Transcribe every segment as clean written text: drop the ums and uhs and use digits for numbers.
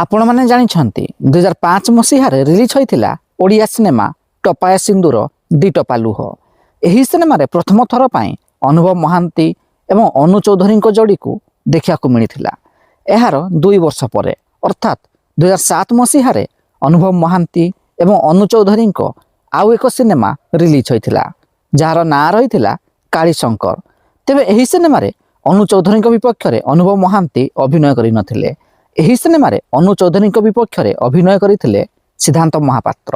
ଆପଣମାନେ ଜାଣିଛନ୍ତି 2005 ମସିହାରେ ରିଲିଜ୍ ହୋଇଥିଲା ଓଡ଼ିଆ ସିନେମା ଟପାଏ ସିନ୍ଦୁର ଦି ଟପା ଲୁହ। ଏହି ସିନେମାରେ ପ୍ରଥମ ଥର ପାଇଁ ଅନୁଭବ ମହାନ୍ତି ଏବଂ ଅନୁ ଚୌଧୁରୀଙ୍କ ଯୋଡ଼ିକୁ ଦେଖିବାକୁ ମିଳିଥିଲା। ଏହାର 2 ବର୍ଷ ପରେ ଅର୍ଥାତ୍ 2007 ମସିହାରେ ଅନୁଭବ ମହାନ୍ତି ଏବଂ ଅନୁ ଚୌଧୁରୀଙ୍କ ଆଉ ଏକ ସିନେମା ରିଲିଜ୍ ହୋଇଥିଲା, ଯାହାର ନାଁ ରହିଥିଲା କାଳିଶଙ୍କର। ତେବେ ଏହି ସିନେମାରେ ଅନୁ ଚୌଧୁରୀଙ୍କ ବିପକ୍ଷରେ ଅନୁଭବ ମହାନ୍ତି ଅଭିନୟ କରିନଥିଲେ। ଏହି ସିନେମାରେ ଅନୁ ଚୌଧୁରୀଙ୍କ ବିପକ୍ଷରେ ଅଭିନୟ କରିଥିଲେ ସିଦ୍ଧାନ୍ତ ମହାପାତ୍ର।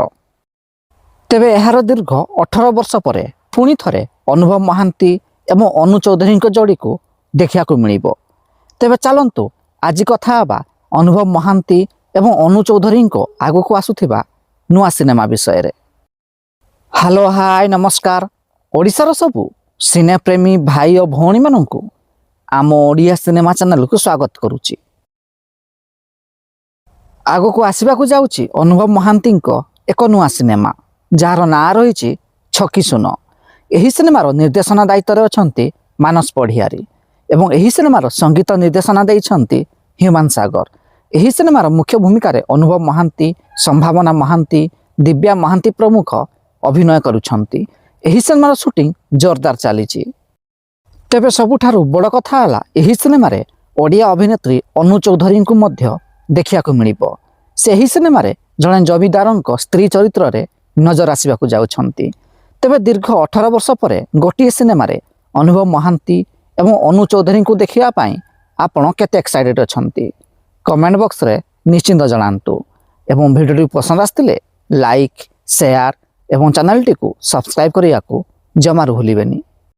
ତେବେ ଏହାର ଦୀର୍ଘ 18 ବର୍ଷ ପରେ ପୁଣି ଥରେ ଅନୁଭବ ମହାନ୍ତି ଏବଂ ଅନୁ ଚୌଧୁରୀଙ୍କ ଯୋଡ଼ିକୁ ଦେଖିବାକୁ ମିଳିବ। ତେବେ ଚାଲନ୍ତୁ ଆଜି କଥା ହେବା ଅନୁଭବ ମହାନ୍ତି ଏବଂ ଅନୁ ଚୌଧୁରୀଙ୍କ ଆଗକୁ ଆସୁଥିବା ନୂଆ ସିନେମା ବିଷୟରେ। ହ୍ୟାଲୋ ହାଏ ନମସ୍କାର। ଓଡ଼ିଶାର ସବୁ ସିନେପ୍ରେମୀ ଭାଇ ଓ ଭଉଣୀମାନଙ୍କୁ ଆମ ଓଡ଼ିଆ ସିନେମା ଚ୍ୟାନେଲକୁ ସ୍ୱାଗତ କରୁଛି। ଆଗକୁ ଆସିବାକୁ ଯାଉଛି ଅନୁଭବ ମହାନ୍ତିଙ୍କ ଏକ ନୂଆ ସିନେମା, ଯାହାର ନାଁ ରହିଛି ଛକି ଶୂନ। ଏହି ସିନେମାର ନିର୍ଦ୍ଦେଶନା ଦାୟିତ୍ୱରେ ଅଛନ୍ତି ମାନସ ପଢ଼ିଆରୀ ଏବଂ ଏହି ସିନେମାର ସଙ୍ଗୀତ ନିର୍ଦ୍ଦେଶନା ଦେଇଛନ୍ତି ହ୍ୟୁମାନ ସାଗର। ଏହି ସିନେମାର ମୁଖ୍ୟ ଭୂମିକାରେ ଅନୁଭବ ମହାନ୍ତି, ସମ୍ଭାବନା ମହାନ୍ତି, ଦିବ୍ୟା ମହାନ୍ତି ପ୍ରମୁଖ ଅଭିନୟ କରୁଛନ୍ତି। ଏହି ସିନେମାର ସୁଟିଂ ଜୋରଦାର ଚାଲିଛି। ତେବେ ସବୁଠାରୁ ବଡ଼ କଥା ହେଲା ଏହି ସିନେମାରେ ଓଡ଼ିଆ ଅଭିନେତ୍ରୀ ଅନୁ ଚୌଧୁରୀଙ୍କୁ ମଧ୍ୟ ଦେଖିବାକୁ ମିଳିବ। ସେ ଏହି ସିନେମାରେ ଜଣେ ଜମିଦାରଙ୍କ ସ୍ତ୍ରୀ ଚରିତ୍ରରେ ନଜର ଆସିବାକୁ ଯାଉଛନ୍ତି। ତେବେ ଦୀର୍ଘ 18 ବର୍ଷ ପରେ ଗୋଟିଏ ସିନେମାରେ ଅନୁଭବ ମହାନ୍ତି ଏବଂ ଅନୁ ଚୌଧୁରୀଙ୍କୁ ଦେଖିବା ପାଇଁ ଆପଣ କେତେ ଏକ୍ସାଇଟେଡ୍ ଅଛନ୍ତି? କମେଣ୍ଟ ବକ୍ସରେ ନିଶ୍ଚିନ୍ତ ଜଣାନ୍ତୁ ଏବଂ ଭିଡ଼ିଓଟି ପସନ୍ଦ ଆସିଥିଲେ ଲାଇକ୍, ସେୟାର ଏବଂ ଚ୍ୟାନେଲଟିକୁ ସବସ୍କ୍ରାଇବ୍ କରିବାକୁ ଜମାରୁ ଭୁଲିବେନି।